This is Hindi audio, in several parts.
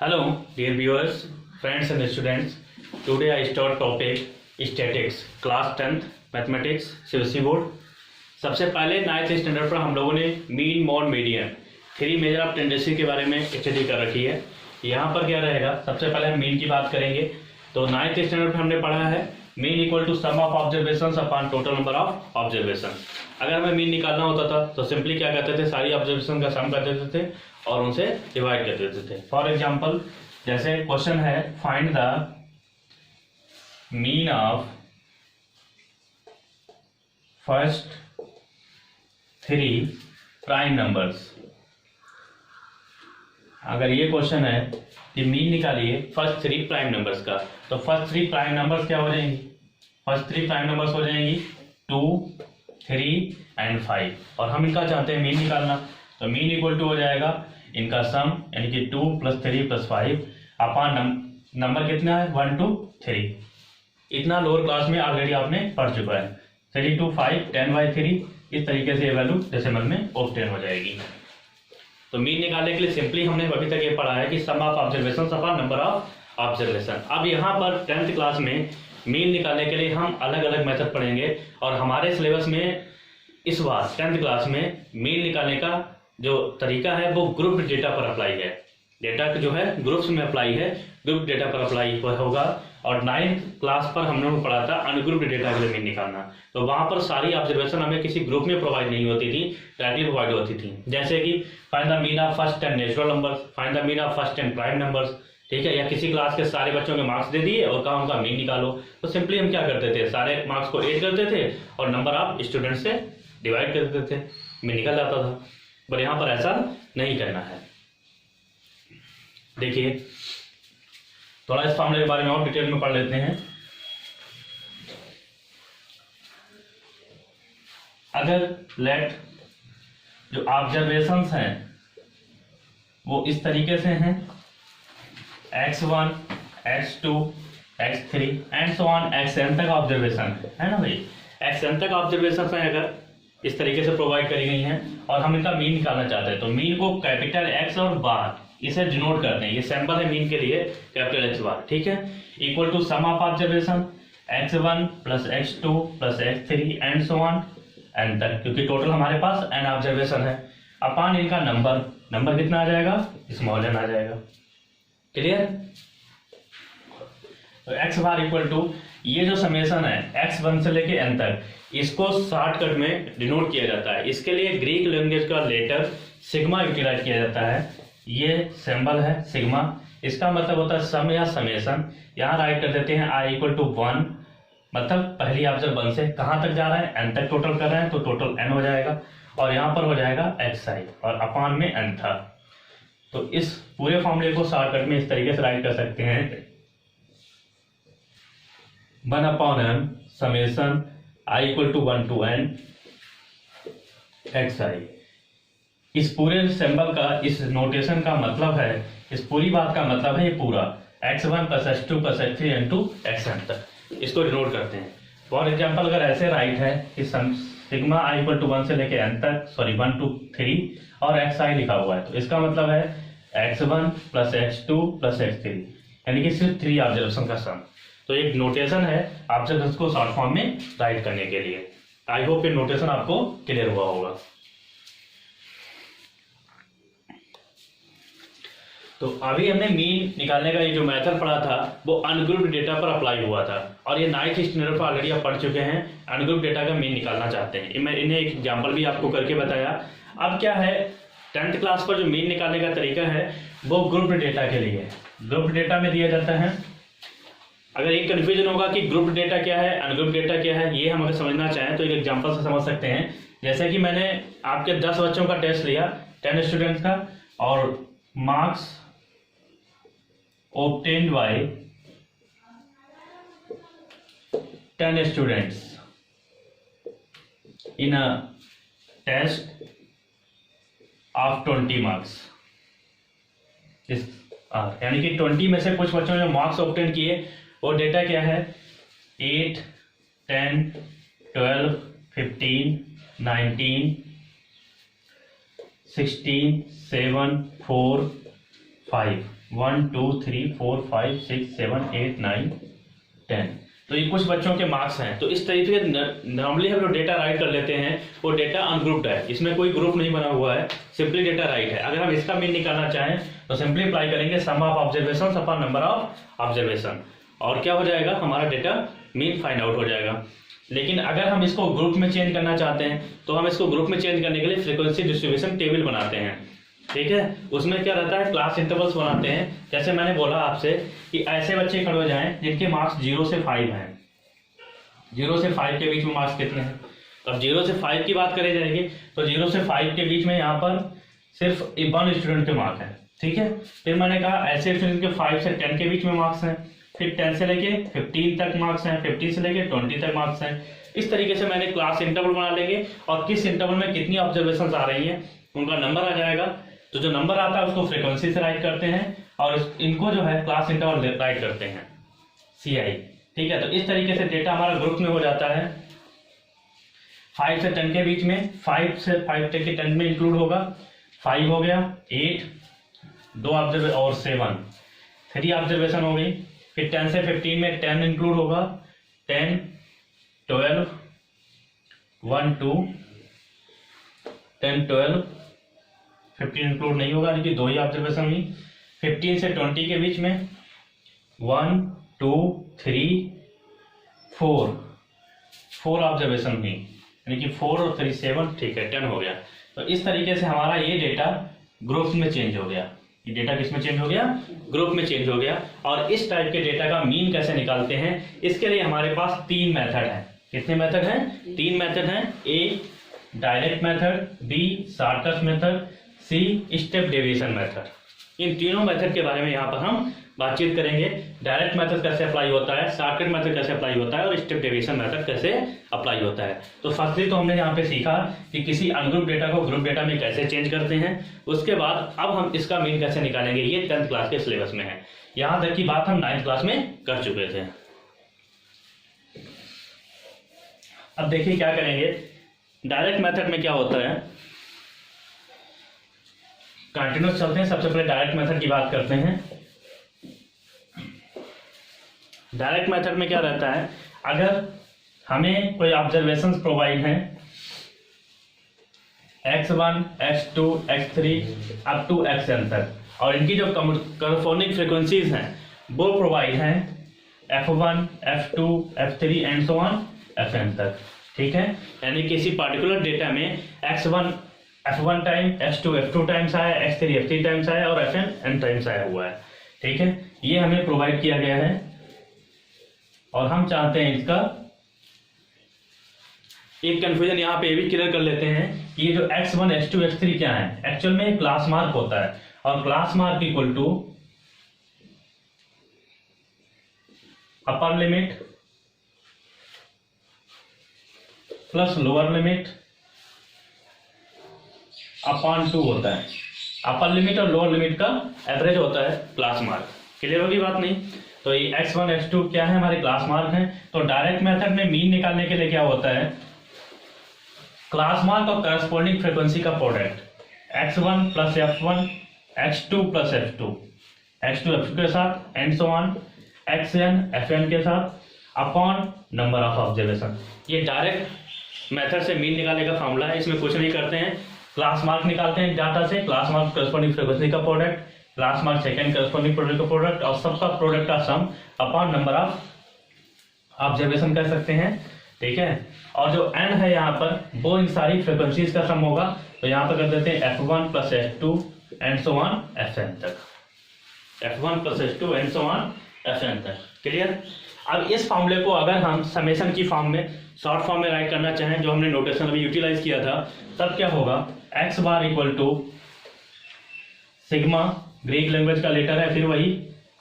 Hello, dear viewers, friends and students. Today I start topic statics, class 10th mathematics CBSE board. सबसे पहले 9th स्टैंडर्ड पर हम लोगों ने mean mod median three measure of tendency के बारे में स्टडी कर रखी है। यहाँ पर क्या रहेगा, सबसे पहले हम मीन की बात करेंगे। तो 9th स्टैंडर्ड पर हमने पढ़ा है mean equal to sum of observation upon total number of observation. अगर हमें मीन निकालना होता था तो सिंपली क्या करते थे, सारी ऑब्जर्वेशन का सम कर देते थे और उनसे डिवाइड कर देते थे। फॉर एग्जाम्पल जैसे क्वेश्चन है, find the mean of first three prime numbers. अगर ये क्वेश्चन है कि मीन निकालिए फर्स्ट थ्री प्राइम नंबर्स का, तो फर्स्ट थ्री प्राइम नंबर्स क्या हो जाएंगी, फर्स्ट थ्री प्राइम नंबर्स हो जाएंगी 2, 3 एंड 5 और हम इनका चाहते हैं मीन निकालना। तो मीन इक्वल टू हो जाएगा इनका सम यानी कि 2 + 3 + 5 अपॉन नंबर कितना है 1 to 3। इतना लोअर क्लास में ऑलरेडी आपने पढ़ चुका है। 3 to 5 10/3 इस तरीके से ये वैल्यू डेसिमल में ऑब्टेन हो जाएगी। तो मीन निकालने के लिए सिंपली हमने अभी तक ये पढ़ा है कि sum of observation upon number of observation. अब यहाँ पर 10th क्लास में मीन निकालने के लिए हम अलग अलग मेथड पढ़ेंगे और हमारे सिलेबस में इस बार 10th क्लास में मीन निकालने का जो तरीका है वो ग्रुप डेटा पर अप्लाई है। डेटा जो है ग्रुप्स में अप्लाई है, ग्रुप डेटा पर अप्लाई होगा। और 9th क्लास पर हमने पढ़ा था अनग्रुप्ड डेटा के लिए मीन निकालना। तो वहां पर सारी ऑब्जर्वेशन हमें किसी ग्रुप में प्रोवाइड नहीं होती थी, डायरेक्टली प्रोवाइड होती थी। जैसे कि find the mean of first 10 natural numbers, find the mean of first 10 prime numbers, ठीक है। या किसी क्लास के सारे बच्चों के मार्क्स दे दिए और कहा उनका मीन निकालो, तो सिंपली हम क्या करते थे, सारे मार्क्स को ऐड करते थे और नंबर ऑफ स्टूडेंट से डिवाइड कर देते थे, मीन निकल जाता था। पर यहाँ पर ऐसा नहीं करना है। देखिए थोड़ा इस फॉर्मूले के बारे में और डिटेल में पढ़ लेते हैं। अगर लेट जो ऑब्जर्वेशंस हैं वो इस तरीके से हैं x1 x2 x3 and so on xn तक ऑब्जर्वेशन है ना भाई, xn तक ऑब्जर्वेशन है अगर इस तरीके से प्रोवाइड करी गई हैं और हम इनका मीन निकालना चाहते हैं। तो मीन को कैपिटल X और बार इसे डिनोट करते हैं, ये सैंपल है मीन के लिए कैपिटल X बार, ठीक है। Equal to sum of observation x1 + x2 + x3 and so on N तक, क्योंकि टोटल हमारे पास n ऑब्जर्वेशन है। अपॉन इनका नंबर कितना आ जाएगा, स्मॉल n आ जाएगा। क्लियर। तो x बार इक्वल टू ये जो समेशन है x1 से लेके n तक, इसको शॉर्टकट में डिनोट किया जाता है। इसके लिए ग्रीक लैंग्वेज का लेटर सिग्मा यूटिलाइज किया जाता है। ये सिंबल है सिग्मा, इसका मतलब होता है सम या समेशन। यहाँ राइट कर देते हैं i = 1, मतलब पहली ऑब्जर्व 1 से कहाँ तक जा रहा है n तक टोटल कर रहे हैं, तो टोटल n हो जाएगा और यहाँ पर हो जाएगा xi और अपॉन में n था। तो इस पूरे फॉर्मूले को शॉर्टकट में इस तरीके से राइट कर सकते हैं 1/n summation i = 1 to n xi। इस पूरे सिंबल का, इस नोटेशन का मतलब है, इस पूरी बात का मतलब है ये पूरा x1 + x2 + x3 into xn तक इसको डिनोट करते हैं। फॉर एग्जांपल अगर ऐसे राइट है कि सिग्मा i = 1 से लेके n तक, सॉरी 1 to 3 और xi लिखा हुआ है, तो इसका मतलब है x1 + x2 + x3 यानी कि सिर्फ 3 ऑब्जर्वेशन का सम। तो एक नोटेशन है ऑब्जर्वेशन को शॉर्ट फॉर्म में राइट करने के लिए। आई होप ये नोटेशन आपको क्लियर हुआ होगा। तो अभी हमने मीन निकालने का ये जो मेथड पढ़ा था वो अनग्रुप्ड डेटा पर अप्लाई हुआ था और ये 9th स्टैंडर्ड पर ऑलरेडी आप पढ़ चुके हैं। अनग्रुप्ड डेटा का मीन निकालना चाहते हैं, मैं इन्हें एक एग्जांपल भी आपको करके बताया। अब क्या है, 10th क्लास पर जो मीन निकालने का तरीका है वो ग्रुप्ड डेटा के लिए, ग्रुप्ड डेटा में दिया जाता है। अगर ये कंफ्यूजन होगा कि ग्रुप डेटा क्या है, अनग्रुप डेटा क्या है, ये हम अगर समझना चाहें तो एक एग्जांपल से समझ सकते हैं। जैसे कि मैंने आपके 10 बच्चों का टेस्ट लिया, 10 स्टूडेंट्स का, और marks obtained by 10 students in a test of 20 marks। यानी कि 20 में से कुछ बच्चों ने मार्क्स ऑब्टेन किए, वो डेटा क्या है 8, 10, 12, 15, 19, 16, 7, 4, 5 1 2 3 4 5 6 7 8 9 10। तो ये कुछ बच्चों के मार्क्स हैं। तो इस तरीके से नॉर्मली हम जो डेटा राइट कर लेते हैं वो डेटा अनग्रुप्ड है, इसमें कोई ग्रुप नहीं बना हुआ है, सिंपली डेटा राइट है। अगर हम इसका मीन निकालना चाहें तो सिंपली अप्लाई करेंगे sum of observation upon number of observation, और क्या हो जाएगा, हमारा डेटा मीन फाइंड आउट हो जाएगा। लेकिन अगर हम इसको ग्रुप में चेंज करना चाहते हैं तो हम इसको ग्रुप में चेंज करने के लिए फ्रीक्वेंसी डिस्ट्रीब्यूशन टेबल बनाते हैं, ठीक है। उसमें क्या रहता है, क्लास इंटरवल्स बनाते हैं। जैसे मैंने बोला आपसे कि ऐसे बच्चे खड़े हो जाएं जिनके मार्क्स 0 से 5 हैं। 0 से 5 के बीच में मार्क्स कितने हैं? अब 0 से 5 की बात करें जाएगी तो 0 से 5 के बीच में यहाँ पर सिर्फ 1 स्टूडेंट के मार्क्स हैं, ठीक है। फिर मैंने कहा ऐसे स्टूडेंट के 5 से 10 के बीच में मार्क्स हैं, फिर 10 से लेके 15 तक मार्क्स हैं, 15 से लेके 20 तक मार्क्स हैं। इस तरीके से मैंने क्लास इंटरवल बना लेंगे और किस इंटरवल में कितनी ऑब्जर्वेशन आ रही हैं उनका नंबर आ जाएगा। तो जो नंबर आता है उसको फ्रीक्वेंसी से राइट करते हैं और इनको जो है क्लास इंटरवल राइट करते हैं, CI, ठीक है। तो इस तरीके से डेटा हमारा ग्रुप में हो जाता है। 5 से 10 के बीच में 5 से 5 तक के 10 में इंक्लूड होगा, 5 हो गया, 8 2 ऑब्जर्वेशन और 7 3 ऑब्जर्वेशन हो गई। फिर 10 से 15 में 10 इंक्लूड होगा, 10 12 1 2 10 12 15 इंक्लूड नहीं होगा, यानी 2 ही ऑब्जर्वेशन हुई। 15 से 20 के बीच में 1 2 3 4 ऑब्जर्वेशन हुई, यानी कि 4 और 3 7, ठीक है, 10 हो गया। तो इस तरीके से हमारा ये डेटा ग्रुप में चेंज हो गया। ये डेटा किस में चेंज हो गया? ग्रुप में चेंज हो गया। और इस टाइप के डेटा का मीन कैसे निकालते हैं, इसके लिए हमारे पास 3 मेथड हैं। कितने मेथड हैं? 3 मेथड हैं। A direct method, B shortcut method, C step deviation method. इन तीनों मेथड के बारे में यहाँ पर हम बातचीत करेंगे। डायरेक्ट मेथड कैसे अप्लाई होता है, शॉर्टकट मेथड कैसे अप्लाई होता है और स्टेप डेविएशन मेथड कैसे अप्लाई होता है। तो फर्स्टली तो हमने यहाँ पे सीखा कि किसी अनग्रुप डेटा को ग्रुप डेटा में कैसे चेंज करते हैं। उसके बाद अब हम इसका मीन कैसे निकालेंगे, ये 10th क्लास के सिलेबस में है। यहाँ तक की बात हम 9th क्लास में कर चुके थे। अब देखिए क्या करेंगे। डायरेक्ट मेथड में क्या होता है, कंटिन्यूस चलते हैं। सबसे पहले डायरेक्ट मेथड की बात करते हैं। डायरेक्ट मेथड में क्या रहता है, अगर हमें कोई ऑब्जर्वेशंस प्रोवाइड हैं x1 x2 x3 up to xn तक, और इनकी जो करस्पॉन्डिंग फ्रीक्वेंसीज हैं वो प्रोवाइड हैं f1 f2 f3 and so on fn तक, ठीक है। यानी किसी पार्टिकुलर डेटा में x1 f1 time, x2 f2 times आया, x3 f3 टाइम्स आया और fn n टाइम्स आया हुआ है, ठीक है। ये हमें प्रोवाइड किया गया है और हम चाहते हैं इसका एक कंफ्यूजन यहाँ पे ये भी क्लियर कर लेते हैं कि ये जो x1 x2 x3 क्या है, एक्चुअल में क्लास मार्क होता है और class mark equal to upper limit plus lower limit upon 2 होता है। अपर लिमिट और लोअर लिमिट का एवरेज होता है क्लास मार्क। क्लियर होगी बात? नहीं तो ये x1 x2 क्या है, हमारे क्लास मार्क हैं। तो डायरेक्ट मेथड में मीन निकालने के लिए क्या होता है, क्लास मार्क और करस्पॉन्डिंग फ्रीक्वेंसी का product, x1 plus f1 x2 plus f2 x2 f2 के साथ and so on xn fn के साथ अपॉन नंबर ऑफ ऑब्जर्वेशन। ये डायरेक्ट मेथड से मीन निकालने का फॉर्मूला है। इसमें कुछ नहीं करते हैं, क्लास मार्क निकालते हैं डाटा से, क्लास मार्क करस्पॉन्डिंग फ्रीक्वेंसी का product, class mark second corresponding product का प्रोडक्ट और सबका प्रोडक्ट का सम अपॉन नंबर ऑफ ऑब्जर्वेशन कर सकते हैं, ठीक है। और जो n है यहाँ पर वो इन सारी फ्रीक्वेंसीज का सम होगा। तो यहाँ पर कर देते हैं f1 plus f2 and so on fn तक, f1 plus f2 and so on fn तक। क्लियर? अब इस फॉर्मूले को अगर हम समेशन की फॉर्म में, शॉर्ट फॉर्म में राइट करना चाहें, जो हमने नोटेशन अभी यूटिलाइज किया था, तब क्या होगा, x bar equal to sigma, Greek language का लेटर है, फिर वही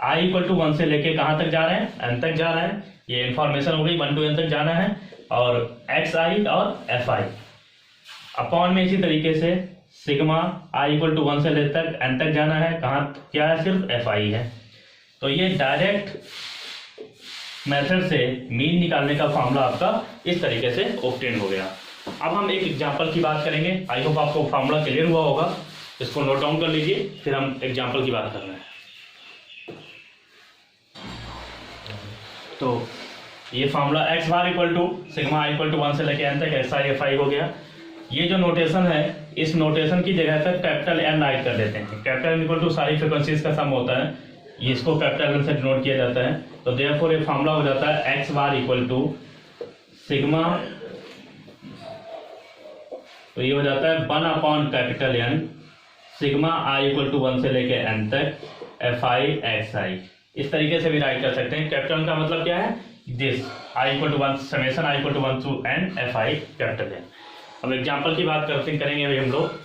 i इक्वल टू 1 से लेके कहाँ तक जा रहे हैं, n तक जा रहे हैं। ये इंफॉर्मेशन हो गई, 1 to n तक जाना है, और xi और fi अपॉन में इसी तरीके से सिग्मा i इक्वल टू 1 से लेकर तक n तक जाना है, कहाँ क्या है, सिर्फ fi है। तो ये डायरेक्ट मेथड से मीन निकालने का फॉर्मूला आपका इस तरीके से ऑब्टेन हो गया। अब हम एक एग्जांपल की बात करेंगे। आई होप आपको फॉर्मूला क्लियर हुआ होगा, इसको नोट डाउन कर लीजिए, फिर हम एग्जांपल की बात कर रहे हैं। तो ये formula x bar equal to sigma i equal to 1 से लेके एन तक ऐसा ये फाई हो गया। ये जो नोटेशन है इस नोटेशन की जगह पर कैपिटल एन राइट कर देते हैं। कैपिटल एन इक्वल टू सारी फ्रिक्वेंसीज का सम होता है, ये इसको कैपिटल एन से डिनोट किया जाता है। तो देयरफॉर ये फार्मूला हो जाता है x bar equal to sigma, तो ये हो जाता है 1 upon capital N sigma i equal to 1 से लेके एन तक एफ आई एक्स आई। इस तरीके से भी राइट कर सकते हैं। कैपिटल का मतलब क्या है, this i equal to 1 summation i equal to 1 to n f i capital N. अब एग्जाम्पल की बात करेंगे अभी हम लोग।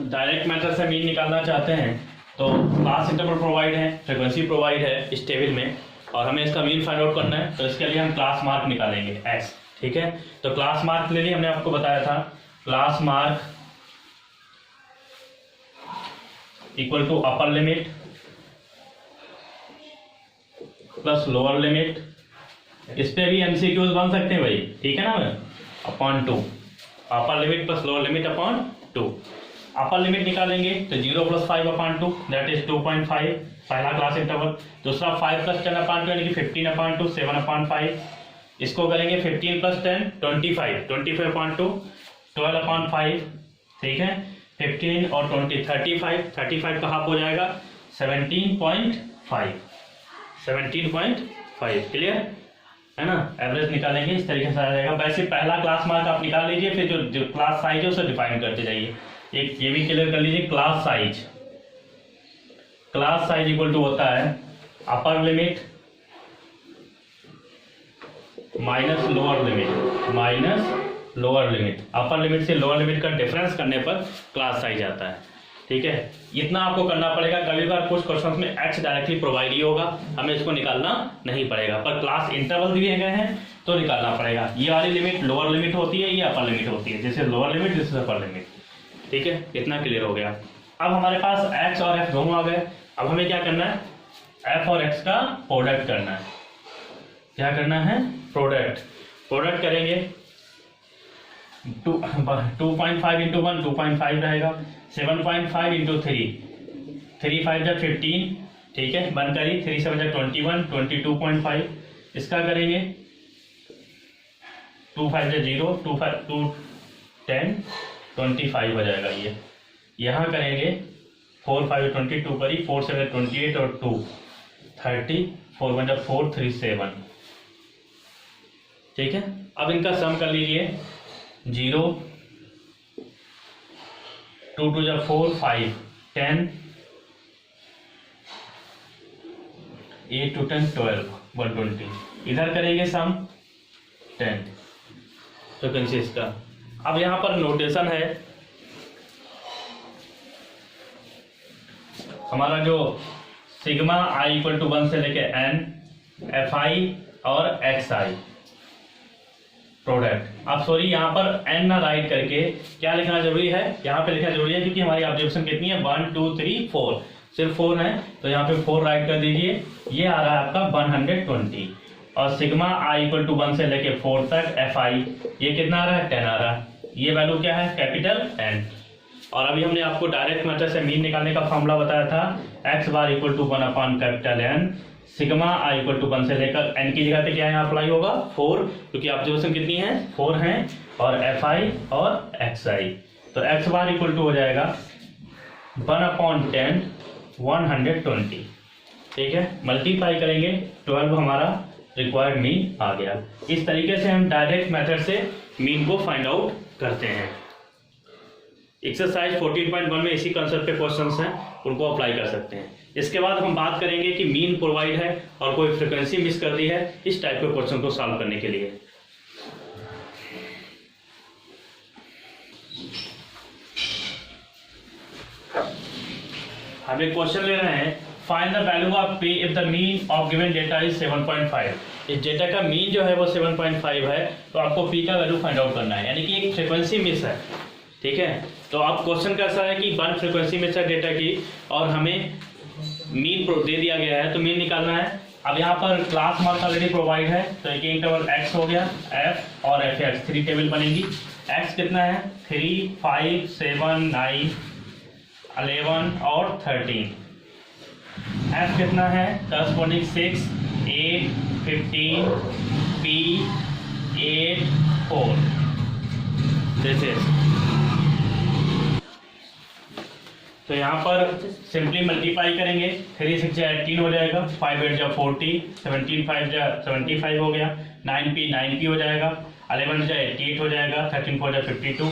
डायरेक्ट मेथड से मीन निकालना चाहते हैं तो क्लास इंटरवल प्रोवाइड है, फ्रीक्वेंसी प्रोवाइड है इस टेबल में, और हमें इसका मीन फाइंड आउट करना है। तो इसके लिए हम क्लास मार्क निकालेंगे एक्स, ठीक है। तो क्लास मार्क के लिए हमने आपको बताया था class mark equal to upper limit plus lower limit. इस पे भी एमसीक्यूज बन सकते हैं भाई, ठीक है ना, अपॉन 2, अपर limit plus lower limit upon 2। Upper limit निकालेंगे तो 0 प्लस 5 अपॉन 2 दैट इज 2.5 पहला क्लास इंटरवल। दूसरा 5 प्लस 10 अपॉन 2 यानी कि 15 अपॉन 2 7 अपॉन 5। इसको करेंगे 15 प्लस 10 25 अपॉन 2 12 अपॉन 5, ठीक है। 15 और 20 35 का हाफ हो जाएगा 17.5 क्लियर है ना। एवरेज निकालेंगे इस तरीके से आ जाएगा। वैसे पहला क्लास मार्क आप निकाल लीजिए, फिर जो क्लास साइज है उसे डिफाइन करते जाइए। एक ये भी क्लियर कर लीजिए, क्लास साइज इक्वल टू होता है upper limit minus lower limit. Upper limit से लोअर लिमिट का डिफरेंस करने पर क्लास साइज आता है, ठीक है। इतना आपको करना पड़ेगा। कभी बार कुछ क्वेश्चंस में एक्स डायरेक्टली प्रोवाइड ही होगा, हमें इसको निकालना नहीं पड़ेगा, पर क्लास इंटरवल दिए गए हैं तो निकालना पड़ेगा। ये वाली लिमिट लोअर लिमिट होती है, ये अपर लिमिट होती है, जैसे लोअर लिमिट जैसे अपर लिमिट, ठीक है। इतना क्लियर हो गया। अब हमारे पास एक्स और एफ दोनों आ गए। अब हमें क्या करना है, एफ और एक्स का प्रोडक्ट करना है। क्या करना है, प्रोडक्ट करेंगे। 2.5 इंटू 1 2.5 रहेगा, 7.5 इंटू 3 5 जा 15, ठीक है। 1 करी 3 7 जा 21 22.5। इसका करेंगे 2 5 जा 0 2 5 2 10 25 हो जाएगा। ये यहाँ करेंगे 4 5 22 करी 4 7 28 और 2 30 4 1 जा 4 3 7, ठीक है। अब इनका सम कर लीजिए 0 2 2 जा 4 5 10 8 2 10 12 120। इधर करेंगे सम 10 फ्रीक्वेंसी इसका। अब यहाँ पर नोटेशन है हमारा जो सिग्मा आई इक्वल टू 1 से लेके एन एफ आई और एक्स आई प्रोडक्ट। अब सॉरी यहाँ पर एन ना राइट करके क्या लिखना जरूरी है, यहाँ पे लिखना जरूरी है क्योंकि हमारी ऑब्जर्वेशन कितनी है 1 2 3 4, सिर्फ 4 है तो यहाँ पे 4 राइट कर दीजिए। ये आ रहा है आपका 120 और सिग्मा आई इक्वल टू 1 से लेके 4 तक एफ आई ये कितना आ रहा है 10 आ रहा है। ये वैल्यू क्या है, कैपिटल एन। और अभी हमने आपको डायरेक्ट मेथड से मीन निकालने का फॉर्मूला बताया था x bar equal to 1 upon capital N sigma i equal to 1 से लेकर एन की जगह पे क्या यहाँ अप्लाई होगा 4, क्योंकि ऑब्जर्वेशन कितनी है 4 है, और एफ आई और एक्स आई। तो एक्स बार इक्वल टू हो जाएगा 1 अपॉन 10 120, ठीक है। मल्टीप्लाई करेंगे 12 हमारा रिक्वायर्ड मीन आ गया। इस तरीके से हम डायरेक्ट मेथड से मीन को फाइंड आउट करते हैं। एक्सरसाइज 14.1 में इसी कंसेप्ट पे क्वेश्चंस हैं, उनको अप्लाई कर सकते हैं। इसके बाद हम बात करेंगे कि मीन प्रोवाइड है और कोई फ्रीक्वेंसी मिस कर दी है, इस टाइप के क्वेश्चन को सॉल्व करने के लिए। हम एक क्वेश्चन ले रहे हैं, find the value of P if the mean of given data is 7.5। इस डेटा का मीन जो है वो 7.5 है, तो आपको पी का वैल्यू फाइंड आउट करना है, यानी कि एक फ्रीक्वेंसी मिस है, ठीक है। तो आप क्वेश्चन कैसा है कि 1 फ्रीक्वेंसी मिस है डेटा की और हमें मीन दे दिया गया है, तो मीन निकालना है। अब यहाँ पर क्लास मार्क ऑलरेडी प्रोवाइड है, तो एक इंटरवल एक्स हो गया, एफ और एफ एक्स 3 टेबल बनेगी। एक्स कितना है 3 5 7 9 11 और 13। एफ कितना है करस्पॉन्डिंग 6, 8, 15, पी 8, 4 दिस इज। तो यहाँ पर सिंपली मल्टीप्लाई करेंगे, 3 6 18 हो जाएगा, 5 8 जा 40, 17 5 जा 75 हो गया, 9p हो जाएगा, 11 जा 88 हो जाएगा, 13 4 जा 52।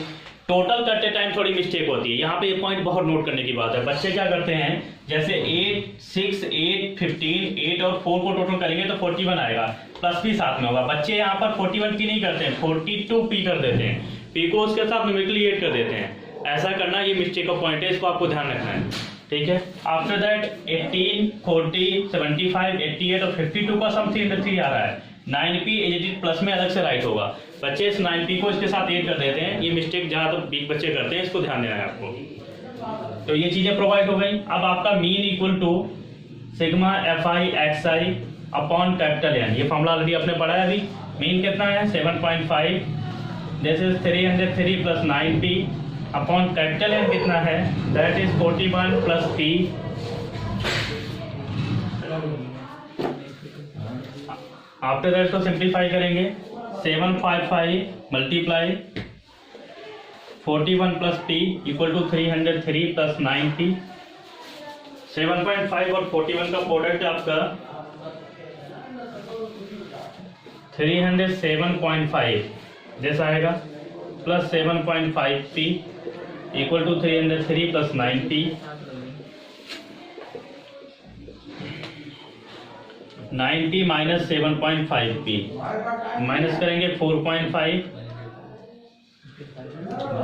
टोटल करते टाइम थोड़ी मिस्टेक होती है, यहाँ पे ये पॉइंट बहुत नोट करने की बात है। बच्चे क्या करते हैं, जैसे 8 6 8 15 8 और 4 को टोटल करेंगे तो 41 आएगा, प्लस भी साथ में होगा। बच्चे यहाँ पर 41 की नहीं करते हैं, 42 पी कर देते हैं, पी को उसके साथ न्यूमेरिकली ऐड कर देते हैं। ऐसा करना ये मिस्टेक का पॉइंट है, इसको आपको ध्यान रखना है, ठीक है। आफ्टर दैट 18 40 75 88 और 52 का सम 303 आ रहा है। 9p एडिटेड प्लस में अलग से राइट होगा। बच्चे इस 9p को इसके साथ ऐड कर देते हैं, ये मिस्टेक जहाँ तक वीक बच्चे करते हैं, इसको ध्यान देना है आपको। तो ये चीजें प्रोवाइड हो गई। अब आपका mean equal to sigma fi xi upon capital N, ये फॉर्मूला ऑलरेडी आपने पढ़ा है अभी। मीन कितना है 7.5, this is 303 plus 9p upon capital N कितना है, that is 41 plus p after that को सिंप्लीफाई करेंगे, 755 multiply 41 plus p equal to 303 plus 9p। 7.5 और 41 का प्रोडक्ट आपका 307.5 जैसा आएगा, plus 7.5p equal to 303 plus 9p। 9p minus 7.5p minus करेंगे 4.5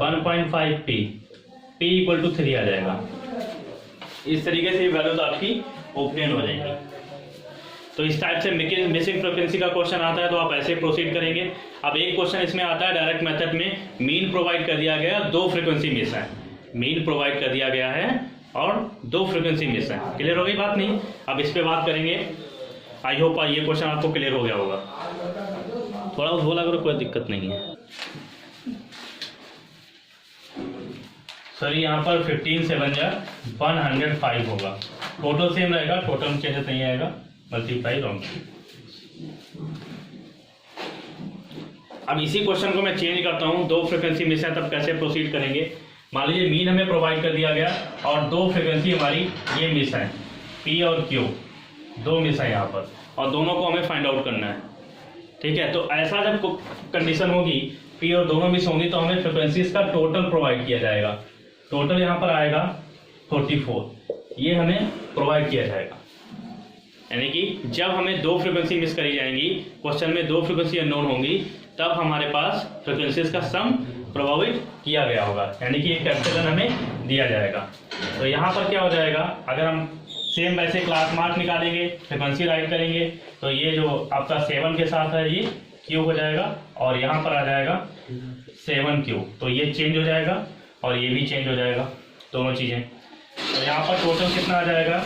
1.5p p इक्वल टू 3 आ जाएगा। इस तरीके से वैल्यूज आपकी ओपन हो जाएंगी। तो इस टाइप से मिसिंग फ्रीक्वेंसी का क्वेश्चन आता है तो आप ऐसे प्रोसीड करेंगे। अब एक क्वेश्चन इसमें आता है डायरेक्ट मेथड में, मीन प्रोवाइड कर दिया गया, 2 फ्रीक्वेंसी मिस है, मीन प्रोवाइड कर दिया गया है और 2 फ्रीक्वेंसी मिस है। क्लियर हो गई बात? नहीं, अब इस पे बात करेंगे। आई होप ये क्वेश्चन आपको क्लियर हो गया होगा। थोड़ा बहुत बोला करो, कोई दिक्कत नहीं है। सर यहाँ पर 15 7 जा 105 होगा, टोटल सेम रहेगा, टोटल चेंजेस नहीं आएगा, मल्टीप्लाई रॉन्ग। अब इसी क्वेश्चन को मैं चेंज करता हूँ, 2 फ्रीक्वेंसी मिस है, तब कैसे प्रोसीड करेंगे। मान लीजिए मीन हमें प्रोवाइड कर दिया गया और 2 फ्रीक्वेंसी हमारी ये मिस है, पी और क्यू, 2 मिस है यहाँ पर, और दोनों को हमें फाइंड आउट करना है, ठीक है। तो ऐसा जब कंडीशन होगी, पी और दोनों मिस होंगी, तो हमें फ्रीक्वेंसीज का टोटल प्रोवाइड किया जाएगा। टोटल यहाँ पर आएगा 44, ये हमें प्रोवाइड किया जाएगा। यानी कि जब हमें 2 फ्रीक्वेंसी मिस करी जाएंगी, क्वेश्चन में 2 फ्रीक्वेंसी अननोन होंगी, तब हमारे पास फ्रीक्वेंसीज का सम प्रोवाइड किया गया होगा, यानी कि एक कैपिटल हमें दिया जाएगा। तो यहाँ पर क्या हो जाएगा, अगर हम सेम वैसे क्लास मार्क निकालेंगे, फ्रीक्वेंसी राइट करेंगे, तो ये जो आपका 7 के साथ है ये क्यू हो जाएगा, और यहाँ पर आ जाएगा 7Q, तो ये चेंज हो जाएगा और ये भी चेंज हो जाएगा, दोनों चीज़ें। तो यहाँ पर टोटल कितना आ जाएगा,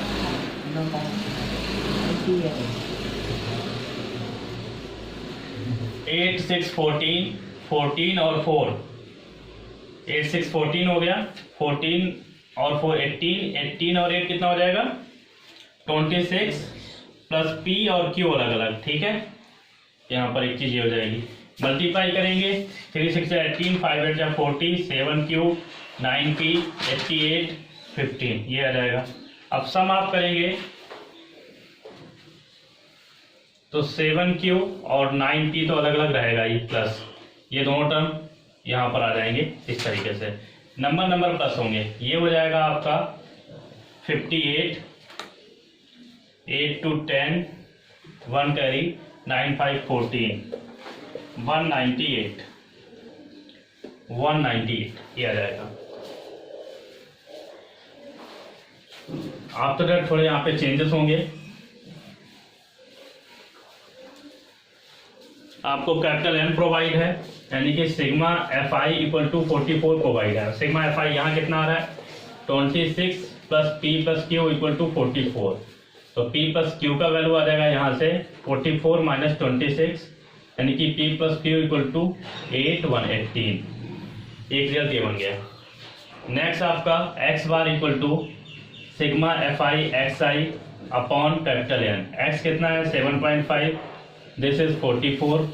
8 6 14 14 और 4, 8 6 14 हो गया, 14 और 4 18, 18 और 8 कितना हो जाएगा 26 प्लस p और q अलग अलग, ठीक है। यहाँ पर एक चीज ये हो जाएगी, मल्टीप्लाई करेंगे, 3 6 18 5 8 40 7q 9p 88 15, ये आ जाएगा। अब सम आप करेंगे तो 7q और 9p तो अलग अलग रहेगा, ये प्लस ये दोनों टर्म यहाँ पर आ जाएंगे इस तरीके से, नंबर प्लस होंगे। ये हो जाएगा आपका 58 8 to 10 1 कैरी 9 5 14 198 ये आ जाएगा। आफ्टर दैट थोड़े यहाँ पे चेंजेस होंगे, आपको कैपिटल N प्रोवाइड है, यानी कि sigma fi equal to 44 provide है। सिग्मा fi यहाँ कितना आ रहा है 26 plus p plus q equal to 44, तो p प्लस क्यू का वैल्यू आ जाएगा यहाँ से 44 माइनस 26, यानी कि p plus q equal to 8 118, एक रिजल्ट ये बन गया। नेक्स्ट आपका x bar equal to sigma fi xi upon capital N. X कितना है 7.5, दिस इज 44,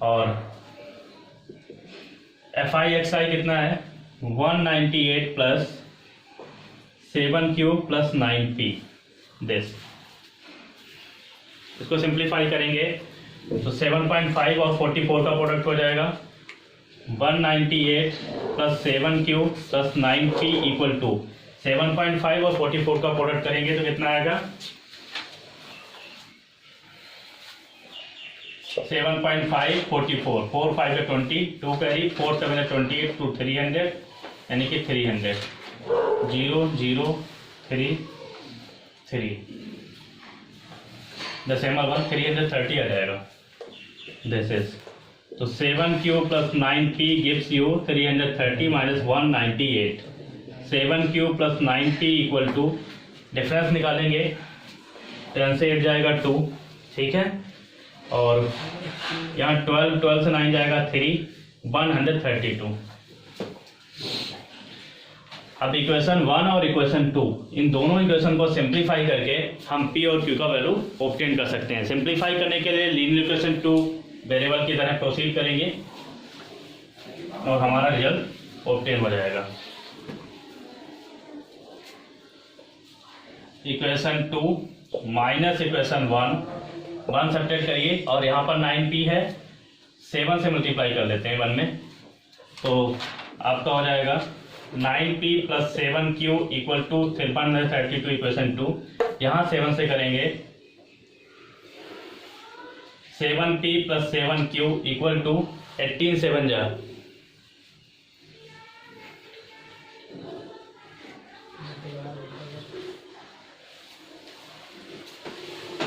और एफ आई एक्स आई कितना है 198 plus 7 cube plus 9p this. इसको सिंप्लीफाई करेंगे तो 7.5 और 44 का प्रोडक्ट हो जाएगा 198 plus 7 cube plus 9p equal to 7.5 और 44 का प्रोडक्ट करेंगे तो कितना आएगा 7.5 44 4 5 है 20 2 कैरी 4 7 है 28 टू 300 यानी कि 300 0 0 3 3 डेसिमल 1 330 आ जाएगा दिस इज। तो 7 cube plus 9p gives you 330 minus 198। 7 cube plus 9p equal to difference निकालेंगे 10 से 8 जाएगा 2, ठीक है, और यहाँ 12 से 9 जाएगा 3 132। अब इक्वेशन 1 और इक्वेशन 2 इन दोनों इक्वेशन को सिंप्लीफाई करके हम p और q का वैल्यू ऑब्टेन कर सकते हैं। सिंप्लीफाई करने के लिए लीनियर इक्वेशन 2 वेरिएबल की तरह प्रोसीड करेंगे और हमारा रिजल्ट ऑब्टेन हो जाएगा। इक्वेशन 2 माइनस इक्वेशन 1 सब्ट्रैक्ट करिए और यहाँ पर 9p है 7 से मल्टीप्लाई कर लेते हैं 1 में, तो आपका हो जाएगा 9p plus 7q equal to 332 equation 2। यहाँ 7 से करेंगे 7p plus 7q equal to 18 7 जा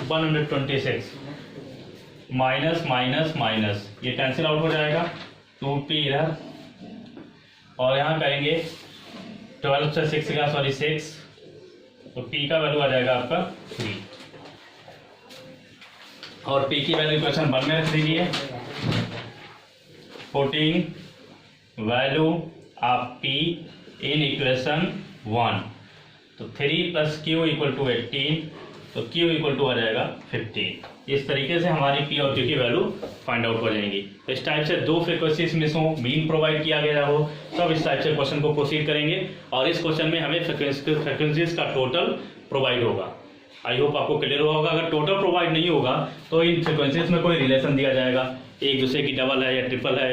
126 माइनस माइनस माइनस ये कैंसिल आउट हो जाएगा 2p इधर, और यहाँ करेंगे 12 से 6 का 6, तो p का वैल्यू आ जाएगा आपका 3, और p की वैल्यू इक्वेशन 1 में रख दीजिए। Putting value of p in equation 1, तो 3 प्लस q इक्वल टू 18, तो q इक्वल टू आ जाएगा 15। इस तरीके से हमारी p और q की वैल्यू फाइंड आउट हो जाएंगी। तो इस टाइप से दो फ्रीक्वेंसीज मिस हो, मीन प्रोवाइड किया गया हो, तब इस टाइप से क्वेश्चन को प्रोसीड करेंगे और इस क्वेश्चन में हमें फ्रीक्वेंसीज का टोटल प्रोवाइड होगा। आई होप आपको क्लियर हुआ होगा। अगर टोटल प्रोवाइड नहीं होगा तो इन फ्रीक्वेंसीज में कोई रिलेशन दिया जाएगा, एक दूसरे की डबल है या ट्रिपल है।